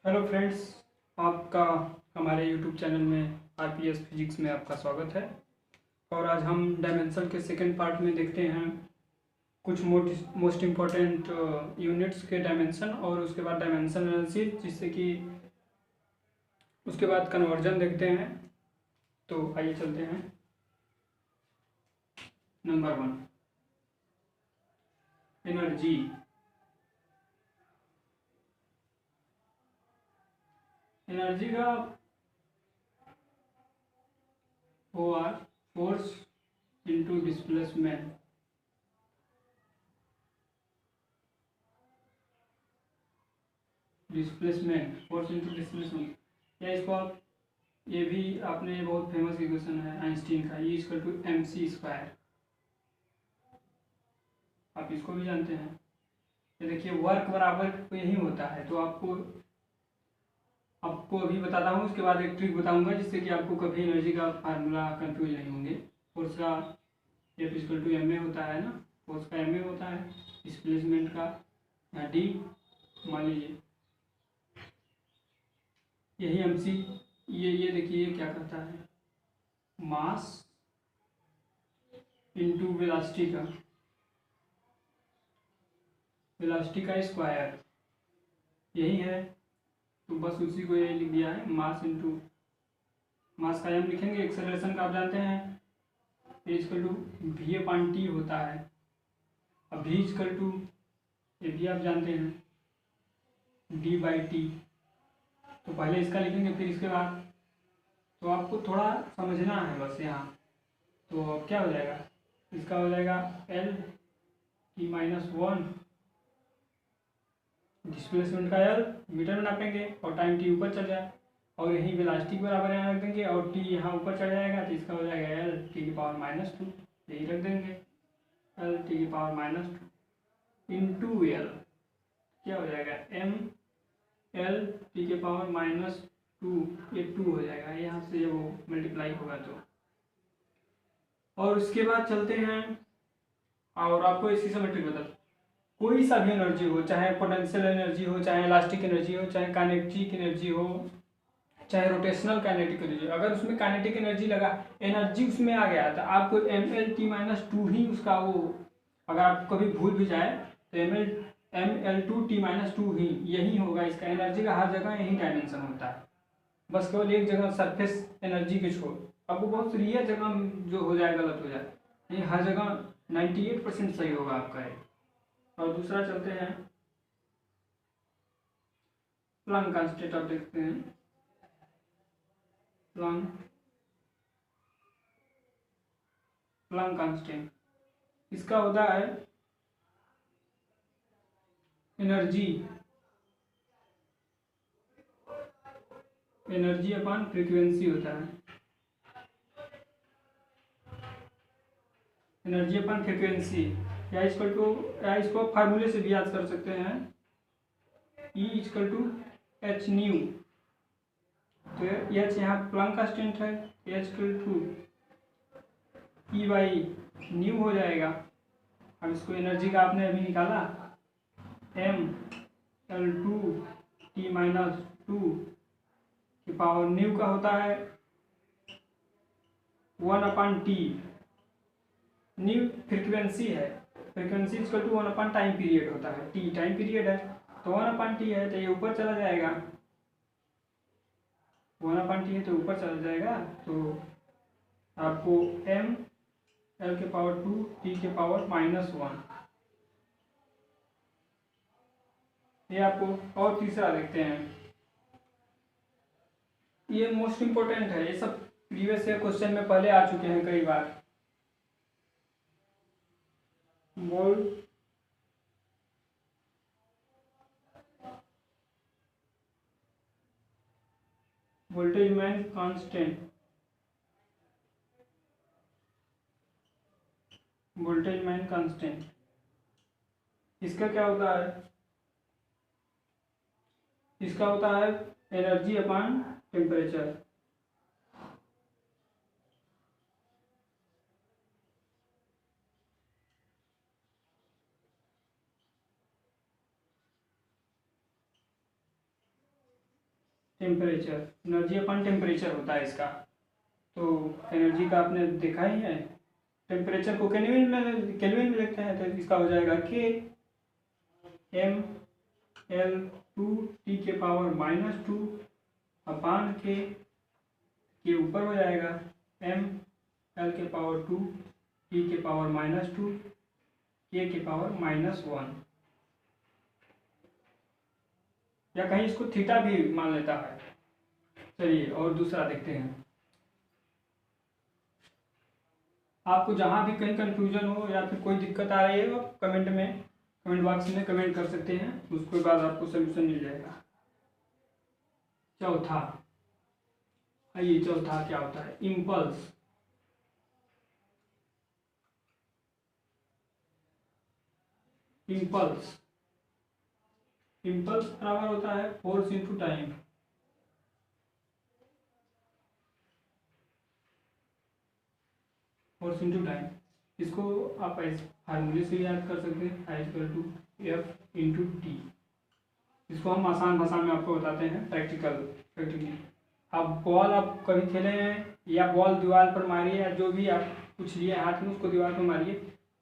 Hello friends, आपका हमारे YouTube channel में आरपीएस फिजिक्स में आपका स्वागत है। और आज हम डायमेंशन के सेकंड पार्ट में देखते हैं कुछ मोस्ट इम्पोर्टेंट यूनिट्स के डायमेंशन और उसके बाद डायमेंशन एनालिसिस, जिससे कि उसके बाद कन्वर्जन देखते हैं। तो आइए चलते हैं। Number 1, energy. एनर्जी का OR force into displacement. Force into displacement, या इसको आप, ये भी आपने बहुत फेमस इक्वेशन है आइंस्टीन का, E इक्वल टू mc²। आप इसको भी जानते हैं। ये देखिए, वर्क बराबर तो यही होता है। तो आपको आपको अभी बताता हूँ, उसके बाद एक ट्रिक बताऊंगा जिससे कि आपको कभी एनर्जी का फार्मूला कंफ्यूज नहीं होंगे। फोर्स का F इक्वल टू ma होता है ना, फोर्स का ma होता है, डिस्प्लेसमेंट का d। मान लीजिए यही mc, ये देखिए क्या करता है, मास इंटू वेलोसिटी का स्क्वायर, यही है। तो बस उसी को ये लिख दिया है, मास इंटू, मास का m लिखेंगे, एक्सेलरेशन का आप जानते हैं a equal to v upon t होता है। अब वी इक्वल टू, ये भी आप जानते हैं, डी बाई टी। तो पहले इसका लिखेंगे, फिर इसके बाद, तो आपको थोड़ा समझना है बस यहाँ। तो अब क्या हो जाएगा, इसका हो जाएगा एल टी माइनस 1, डिस्प्लेसमेंट का एल मीटर में नापेंगे और टाइम टी ऊपर चल जाए, और यही वेलोसिटी के बराबर यहाँ रख देंगे और टी यहाँ ऊपर चढ़ जाएगा, तो इसका हो जाएगा एल टी की पावर -2, यही रख देंगे, एल टी की पावर -2 इंटू एल, क्या हो जाएगा एम एल टी के पावर -2, ये 2 हो जाएगा यहाँ से, वो मल्टीप्लाई होगा तो। और उसके बाद चलते हैं, और आपको इसी से मैं ट्रिक बता, कोई सा भी एनर्जी हो, चाहे पोटेंशियल एनर्जी हो, चाहे इलास्टिक एनर्जी हो, चाहे काइनेटिक एनर्जी हो, चाहे रोटेशनल काइनेटिक एनर्जी, अगर उसमें काइनेटिक एनर्जी लगा, एनर्जी उसमें आ गया, तो आपको ml_t−2 ही उसका वो, अगर आप कभी भूल भी जाए तो ml2t−2 ही यही होगा इसका। एनर्जी का हर जगह यही डायमेंशन होता है, बस केवल एक जगह सरफेस एनर्जी के छोड़, आपको बहुत रेयर जगह जो हो जाए गलत हो जाए, ये हर जगह 98% सही होगा आपका है। और दूसरा चलते हैं, प्लांक कांस्टेंट आप देखते हैं, प्लांक कांस्टेंट, इसका होता है एनर्जी अपॉन फ्रीक्वेंसी होता है, एनर्जी अपॉन फ्रीक्वेंसी, या इक्वल टू, या इसको फार्मूले से भी याद कर सकते हैं, E equal to H nu. तो एच यहाँ प्लांक कांस्टेंट है, H equal to E by nu हो जाएगा। अब इसको एनर्जी का आपने अभी निकाला, ml2t−2 की पावर न्यू का होता है 1/t, न्यू फ्रीक्वेंसी है, फ्रीक्वेंसी इक्वल टू 1/टाइम पीरियड होता है, टी टाइम पीरियड है, तो 1/t है तो ये ऊपर चला जाएगा, 1/t है तो ऊपर चला जाएगा। तो आपको m l के पावर 2 t के पावर -1, ये आपको। और तीसरा देखते हैं, ये मोस्ट इंपोर्टेंट है, ये सब प्रीवियस ईयर क्वेश्चन में पहले आ चुके हैं कई बार। बोल्टेजमैन कांस्टेंट, बोल्टेजमैन कांस्टेंट, इसका क्या होता है, इसका होता है energy upon temperature. Temperature, energy upon temperature होता है इसका। तो एनर्जी का आपने देखा ही है, टेम्परेचर को केल्विन में लिखते हैं, तो इसका हो जाएगा के एम एल 2 टी के पावर -2 अपान के ऊपर हो जाएगा एम एल के पावर 2 टी के पावर -2 के पावर -1, या कहीं इसको थीटा भी मान लेता है। चलिए और दूसरा देखते हैं। आपको जहाँ भी कहीं कंफ्यूजन हो या फिर कोई दिक्कत आ रही है तो आप कमेंट बॉक्स में कमेंट कर सकते हैं, उसके बाद आपको सोल्यूशन मिल जाएगा। चौथा, आइए चौथा क्या होता है, इम्पल्स। इम्पल्स बराबर होता है force into time. Force into time, इसको आप फार्मूले से याद कर सकते हैं, I=F/T। इसको हम आसान भाषा में आपको बताते हैं प्रैक्टिकली। आप बॉल आप कभी खेले हैं या बॉल दीवार पर मारिए, या जो भी आप कुछ लिए हाथ में उसको दीवार पर मारिए,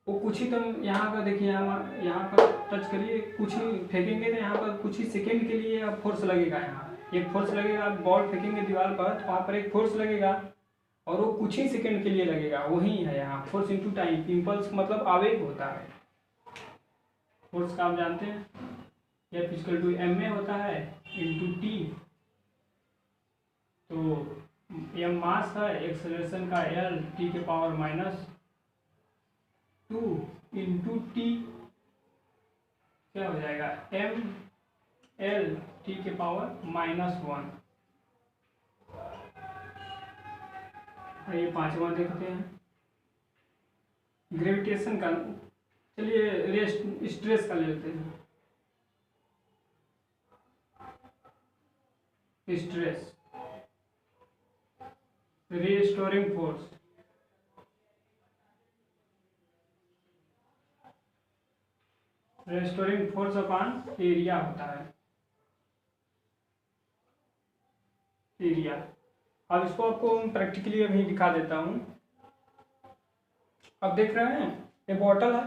वो कुछ ही तुम यहाँ पर देखिए, यहाँ पर टच करिए, कुछ ही फेंकेंगे तो यहाँ पर कुछ ही सेकेंड के लिए आप फोर्स लगेगा, यहाँ एक फोर्स लगेगा। आप बॉल फेंकेंगे दीवार पर तो वहाँ पर एक फोर्स लगेगा और वो कुछ ही सेकेंड के लिए लगेगा, वही है यहाँ फोर्स इंटू टाइम। इम्पल्स मतलब आवेग होता है। फोर्स का आप जानते हैं, F=ma होता है इंटू टी। तो m मास है, एक्सेलरेशन का l t के पावर -2 इंटू टी क्या हो जाएगा, m l t के पावर -1। ये पांचवा देखते हैं, ग्रेविटेशन का। चलिए स्ट्रेस का ले लेते हैं। Stress, restoring force, restoring force upon area होता है, एरिया। अब इसको आपको प्रैक्टिकली अभी दिखा देता हूँ। अब देख रहे हैं ये बॉटल है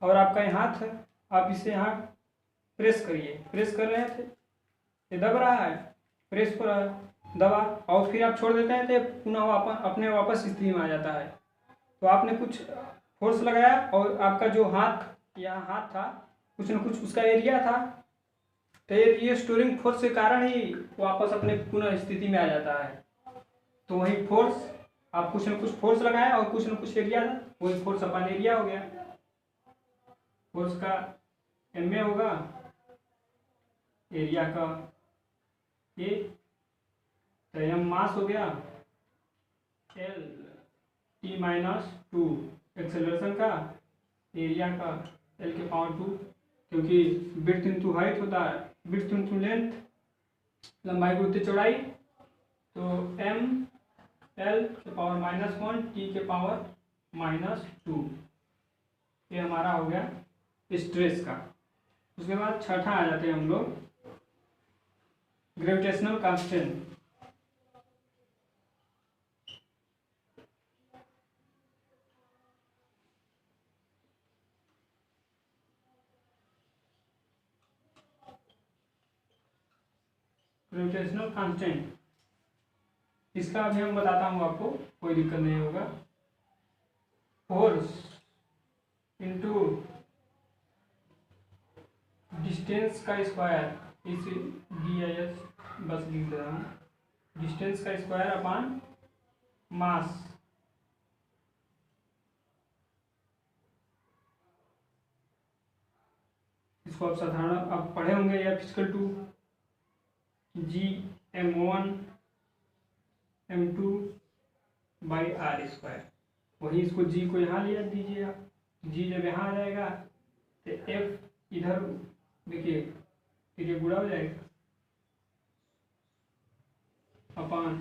और आपका ये हाथ है, आप इसे यहाँ प्रेस करिए, प्रेस कर रहे थे, ये दब रहा है, प्रेस पर दबा और फिर आप छोड़ देते हैं तो पुनः अपने वापस स्थिति में आ जाता है। तो आपने कुछ फोर्स लगाया और आपका जो हाथ, यहाँ हाथ था, कुछ न कुछ उसका एरिया था, तो ये स्टोरिंग फोर्स के कारण ही वापस अपने पुनः स्थिति में आ जाता है। तो वही फोर्स, आप कुछ न कुछ फोर्स लगाया और कुछ न कुछ एरिया था, वही फोर्स अपन एरिया हो गया। फोर्स का ma होगा, एरिया का a, तो m मास हो गया, l t-2 एक्सेलरेशन का, एरिया का l के पावर 2, क्योंकि विड्थ इंटू हाइट होता है, विड्थ इंटू लेंथ, लंबाई गुणित चौड़ाई, तो m l के पावर -1 t के पावर -2, ये हमारा हो गया स्ट्रेस का। उसके बाद छठा आ जाते हैं हम लोग, ग्रेविटेशनल कांस्टेंट। ग्रेविटेशनल कांस्टेंट, इसका अभी हम बताता हूँ आपको, कोई दिक्कत नहीं होगा। फोर्स इंटू डिस्टेंस का स्क्वायर, इस DIS बस लिख दे रहा हूँ, डिस्टेंस का स्क्वायर अपॉन मास। इसको आप साधारण आप पढ़े होंगे, या F=2 G(m1 m2 r²। वही इसको G को यहाँ लिया दीजिए आप, G जब यहाँ आ जाएगा तो F इधर देखिए, फिर ये गुणा हो जाएगा अपॉन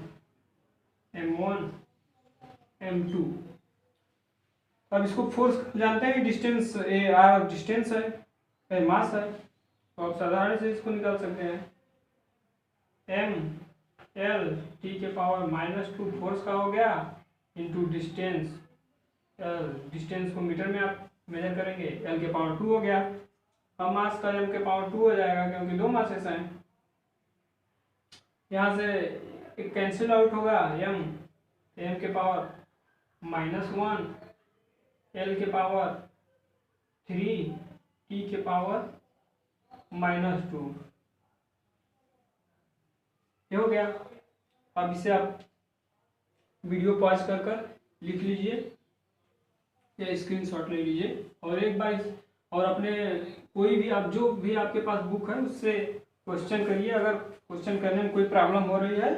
m1 m2। अब इसको फोर्स जानते हैं, डिस्टेंस r डिस्टेंस है, मास है, तो आप साधारण से इसको निकाल सकते हैं। एम एल टी के पावर -2 फोर्स का हो गया इंटू डिस्टेंस। एल डिस्टेंस को मीटर में आप मेजर करेंगे, एल के पावर 2 हो गया। अब मास का एम के पावर 2 हो जाएगा क्योंकि 2 मासेस हैं। यहाँ से एक कैंसिल आउट होगा, एम के पावर -1 एल के पावर 3 टी के पावर -2 ये हो गया। अब इसे आप वीडियो पॉज कर लिख लीजिए या स्क्रीनशॉट ले लीजिए और एक बार और अपने कोई भी आप जो भी आपके पास बुक है उससे क्वेश्चन करिए। अगर क्वेश्चन करने में कोई प्रॉब्लम हो रही है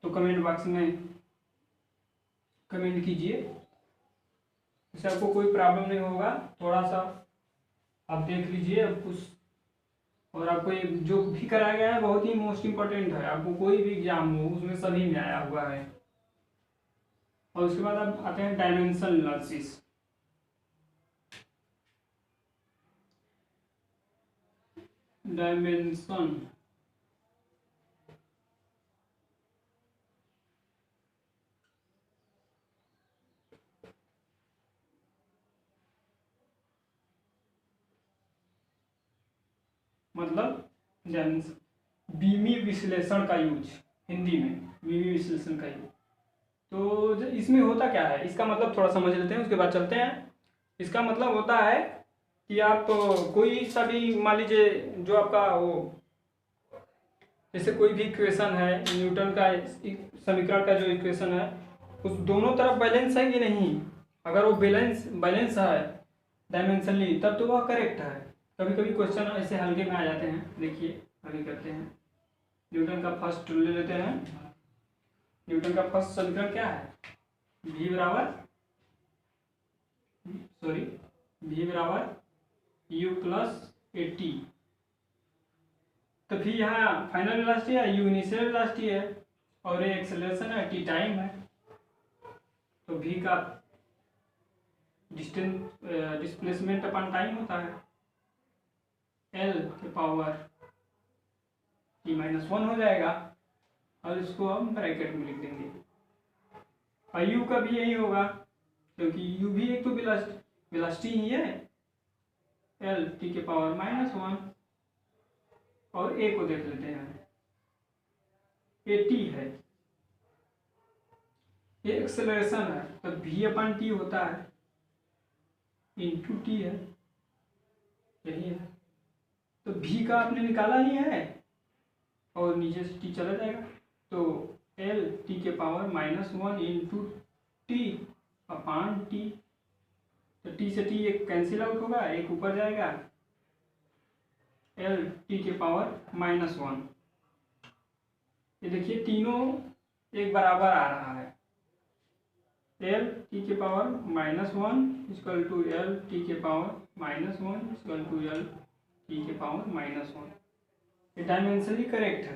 तो कमेंट बॉक्स में कमेंट कीजिए, इससे आपको कोई प्रॉब्लम नहीं होगा। थोड़ा सा आप देख लीजिए अब कुछ, और आपको ये जो भी कराया गया है बहुत ही मोस्ट इम्पोर्टेंट है। आपको कोई भी एग्जाम हो उसमें सभी में आया हुआ है। और उसके बाद आप आते हैं डायमेंशन एनालिसिस। डायमेंशन मतलब बीमी विश्लेषण का यूज, हिंदी में बीमी विश्लेषण का यूज। तो इसमें होता क्या है इसका मतलब थोड़ा समझ लेते हैं, उसके बाद चलते हैं। इसका मतलब होता है कि आप कोई सा भी मान लीजिए जो आपका वो, जैसे कोई भी इक्वेशन है न्यूटन का समीकरण का जो इक्वेशन है उस दोनों तरफ बैलेंस है कि नहीं। अगर वो बैलेंस है डायमेंशनली तब तो वह करेक्ट है। कभी कभी क्वेश्चन ऐसे हल्के में आ जाते हैं, देखिए अभी करते हैं। न्यूटन का फर्स्ट ले लेते हैं। न्यूटन का फर्स्ट समीकरण क्या है, v बराबर u प्लस ए टी। तो फिर यहाँ फाइनल वेलोसिटी है, u इनिशियल वेलोसिटी है और ये एक्सेलरेशन है, t टाइम है। तो v का डिस्प्लेसमेंट अपन टाइम होता है, l के पावर t-1 हो जाएगा और इसको हम ब्रैकेट में लिख देंगे। और u का भी यही होगा क्योंकि u भी एक तो वेलोसिटी ही है, l t के पावर -1 और a को देख लेते हैं, a t है, ये एक्सेलरेशन है तो v/t होता है इंटू टी है, यही है। तो v का आपने निकाला ही है और नीचे से t चला जाएगा तो l t के पावर -1 इंटू t/t। तो t से t एक कैंसिल आउट होगा, एक ऊपर जाएगा, l t के पावर -1। ये देखिए तीनों एक बराबर आ रहा है, l t के power -1 equal to l t के power -1 equal to l t के पावर -1। ये डायमेंशनली करेक्ट है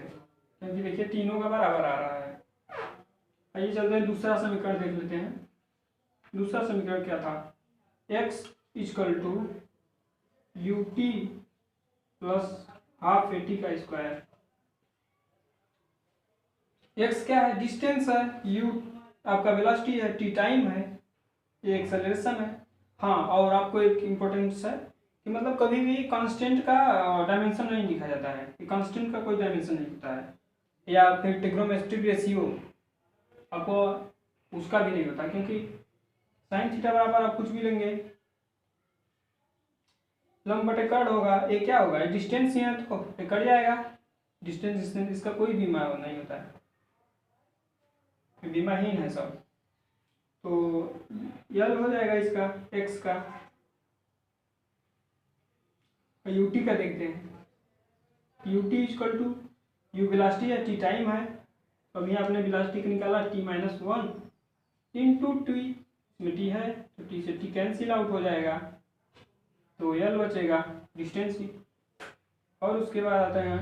क्योंकि देखिए तीनों का बराबर आ रहा है। आइए चलते हैं दूसरा समीकरण देख लेते हैं। दूसरा समीकरण क्या था, x equal to U T plus half A T का स्क्वायर। x क्या है, डिस्टेंस है, u आपका वेलोसिटी है, t टाइम है, ये एक्सेलरेशन है। हाँ और आपको एक इम्पोर्टेंस है कि मतलब कभी भी कांस्टेंट का डायमेंशन नहीं लिखा जाता है, कांस्टेंट का कोई डायमेंशन नहीं होता है, या फिर ट्रिग्नोमेट्रिक रेशियो आपको उसका भी नहीं होता क्योंकि साइन थीटा बराबर आप कुछ भी लेंगे, लंब बटे कट होगा, ये क्या होगा, डिस्टेंस ही है तो ये कट जाएगा। डिस्टेंस इसका कोई बीमा नहीं होता है, बीमाहीन है सब। तो यल हो जाएगा इसका x का। ut का देखते हैं, ut equal to u velocity है, t टाइम है। तो अभी आपने वेलोसिटी का निकाला t-1 इंटू टी, इसमें t है तो t से t कैंसिल आउट हो जाएगा तो यल बचेगा डिस्टेंस ही। और उसके बाद आते हैं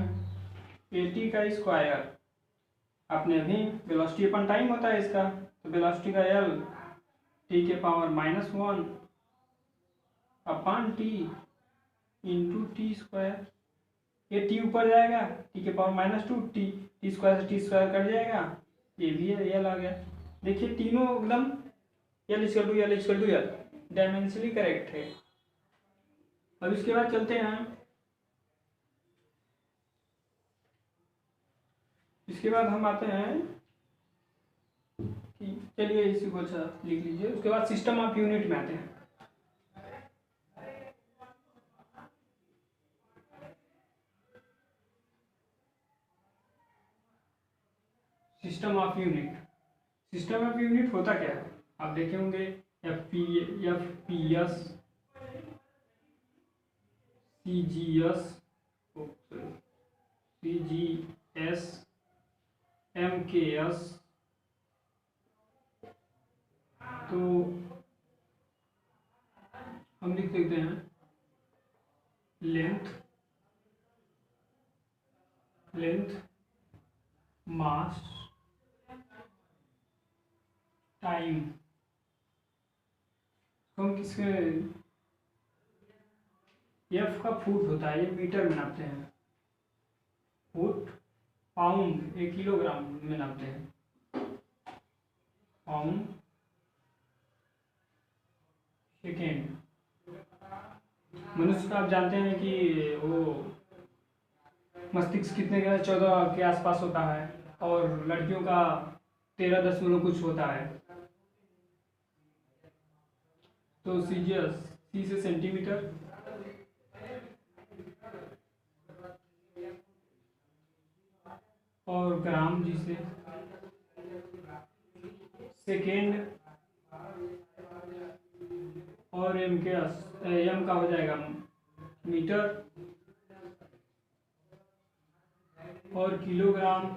at का स्क्वायर। आपने अभी वेलोसिटी अपन टाइम होता है इसका, तो वेलोसिटी का l t के power -1 upon t into T square. ये टी ऊपर जाएगा, टी के पावर -2, टी स्क्वायर से टी स्क्वायर कट जाएगा, ये भी है, ये आ गया। देखिए तीनों एकदम L equal to L equal to L dimensionally correct है। अब इसके बाद चलते हैं, इसके बाद हम आते हैं कि चलिए इसी को अच्छा लिख लीजिए। उसके बाद सिस्टम ऑफ यूनिट में आते हैं। System of unit, system of unit होता क्या है आप देखे होंगे, एफ पी एस, सी जी एस, एम के एस। तो हम लिख सकते हैं लेंथ मास टाइम। हम किसके, एफ का फुट होता है, ये मीटर में नापते हैं, फुट, पाउंड एक किलोग्राम में नापते हैं, पाउंड सेकेंड। मनुष्य का आप जानते हैं कि वो मस्तिष्क कितने का 14 के आसपास होता है, और लड़कियों का 13 दशमलव कुछ होता है। तो सीजियस, सी से सेंटीमीटर, और ग्राम जी से सेकेंड, और एम का हो जाएगा मीटर, और किलोग्राम,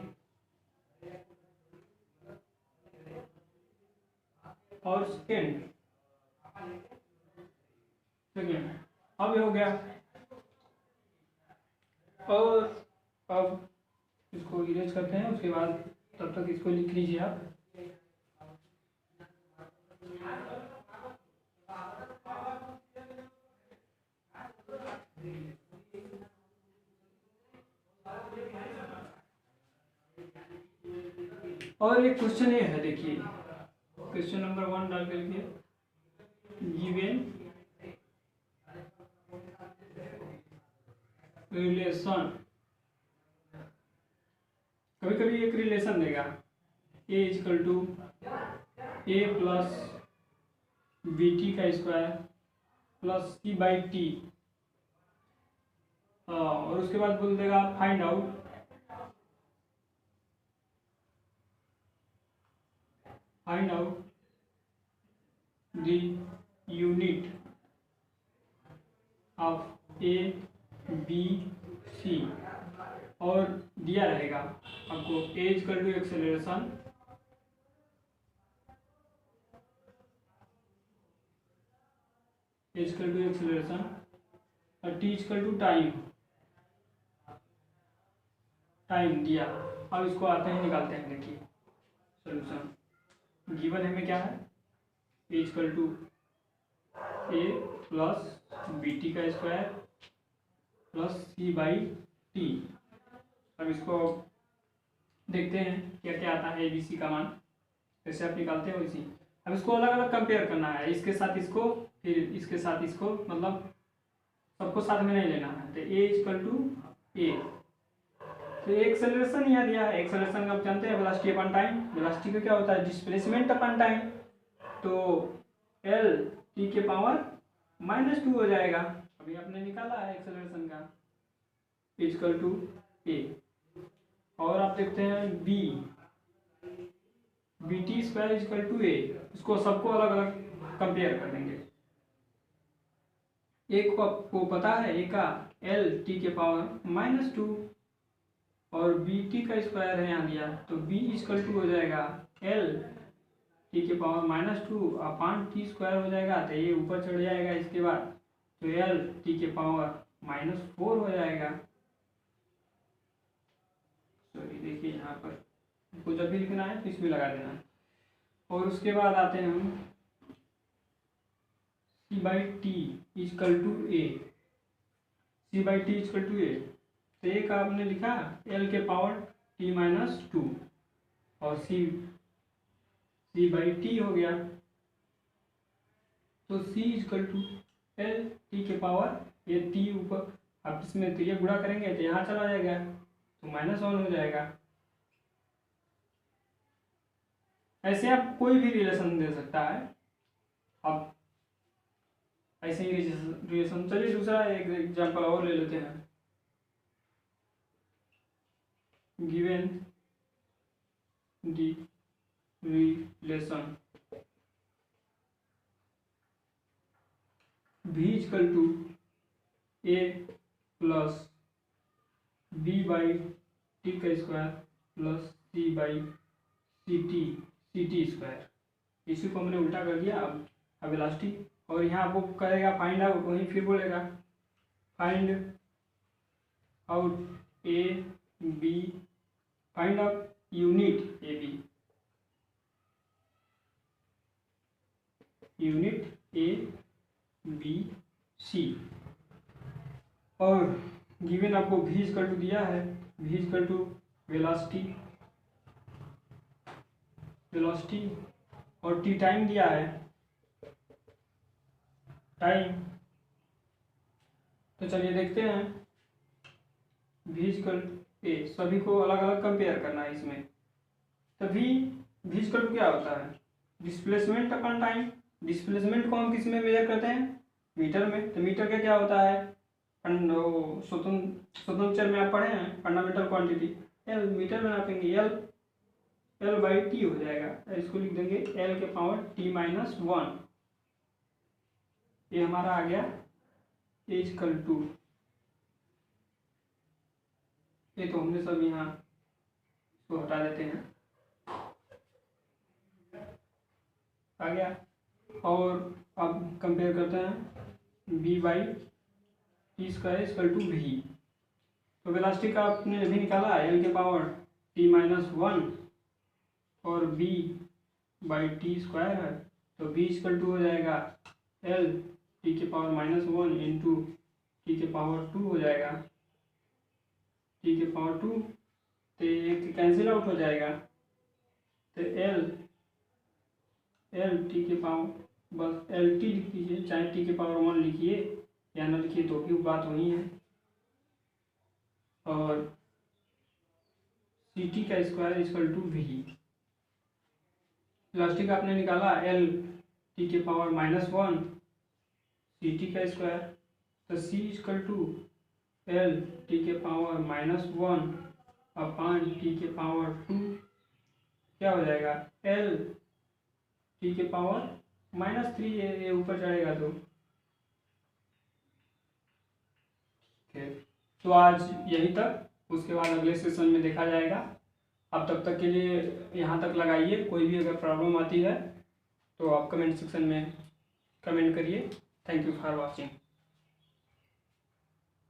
और सेकेंड। अब ये हो गया। और अब इसको इरेज करते हैं, उसके बाद तब तक इसको लिख लीजिए आप। और एक क्वेश्चन ये है, देखिए क्वेश्चन नंबर 1 डाल के लिखिए, गिवन रिलेशन। कभी कभी एक रिलेशन देगा, a equal to a plus b t का square plus c by t, और उसके बाद बोल देगा find out the unit of a B C, और दिया रहेगा आपको a equal to acceleration, a equal to acceleration, और टी इक्वल टू टाइम दिया। अब इसको आते हैं निकालते हैं, देखिए सोल्यूशन गिवन हमें क्या है, a equal to a plus b t का square plus c by t. अब इसको देखते हैं क्या क्या आता है, ए बी सी का मान कैसे आप निकालते हो इसी। अब इसको अलग अलग कंपेयर करना है, इसके साथ इसको, फिर इसके साथ इसको, मतलब सबको साथ में नहीं लेना है। तो ए इक्वल टू ए, तो एक्सेलरेशन यहाँ दिया है, एक्सेलरेशन का आप जानते हैं वेलोसिटी अपन टाइम, वेलोसिटी का क्या होता है डिस्प्लेसमेंट अपन टाइम। तो एल टी के पावर -2 हो जाएगा, अभी आपने निकाला है एक्सेलरेशन का, इक्वल टू ए। और आप देखते हैं b t square equal to a, इसको सबको अलग अलग कंपेयर कर देंगे। एक को आपको पता है ए का एल टी के पावर -2, और बी टी का स्क्वायर है यहाँ दिया, तो बी इक्वल टू हो जाएगा एल टी के पावर -2 अपान टी स्क्वायर हो जाएगा, तो ये ऊपर चढ़ जाएगा इसके बाद, तो एल टी के पावर -4 हो जाएगा। सॉरी देखिए यहाँ पर आपको जब भी लिखना है तो इसमें लगा देना है। और उसके बाद आते हैं हम c by t equal to a, c by t equal to a, तो एक आपने लिखा एल के पावर t-2 और c बाई टी हो गया, तो c equal to L T के पावर, ये टी ऊपर आप इसमें तो ये गुणा करेंगे तो यहाँ चला जाएगा तो -1 हो जाएगा। ऐसे आप कोई भी रिलेशन दे सकता है, आप ऐसे ही रिलेशन। चलिए दूसरा एक एग्जांपल और ले लेते हैं। Given the relation v equal to a plus b by t का square plus c by c t square, इसी को हमने उल्टा कर दिया अब इलास्टिक। और यहाँ आपको करेगा फाइंड आउट, वहीं फिर बोलेगा find out A B, find out unit A B, unit A B C. और गिवन आपको v इक्वल टू दिया है, v इक्वल टू वेलोसिटी और t टाइम दिया है, टाइम। तो चलिए देखते हैं v इक्वल ए, सभी को अलग अलग कंपेयर करना है इसमें। तो v इक्वल टू क्या होता है, डिस्प्लेसमेंट अपन टाइम। डिस्प्लेसमेंट को हम किस में मेजर करते हैं, मीटर में। तो मीटर का क्या होता है, स्वतंत्र चर में आप पढ़े हैं फंडामेंटल क्वांटिटी, एल मीटर में नापेंगे, एल बाई टी हो जाएगा। इसको लिख देंगे एल के पावर t-1, ये हमारा आ गया ए इक्वल टू, ये तो हमने सब यहाँ इसको हटा देते हैं, आ गया। और अब कंपेयर करते हैं b by T square equal to V. तो वेलोसिटी का आपने अभी निकाला एल के पावर t-1 और b बाई टी स्क्वायर है, तो b इक्वल टू हो जाएगा एल टी के पावर -1 इंटू टी के पावर 2 हो जाएगा, टी के पावर 2, तो एक कैंसिल आउट हो जाएगा। तो एल टी के पावर, बस एल टी लिख लीजिए, चाहे टी के पावर 1 लिखिए या ना लिखिए तो भी बात वही है। और सी टी का square equal to V. Elastic आपने निकाला एल टी के पावर -1 सी टी का स्क्वायर, तो C equal to L T के पावर -1 अपान टी के पावर 2, क्या हो जाएगा एल टी के पावर -3, ये ऊपर चढ़ेगा तो तो आज यही तक, उसके बाद अगले सेशन में देखा जाएगा। अब तब तक के लिए यहाँ तक लगाइए, कोई भी अगर प्रॉब्लम आती है तो आप कमेंट सेक्शन में कमेंट करिए। Thank you for watching.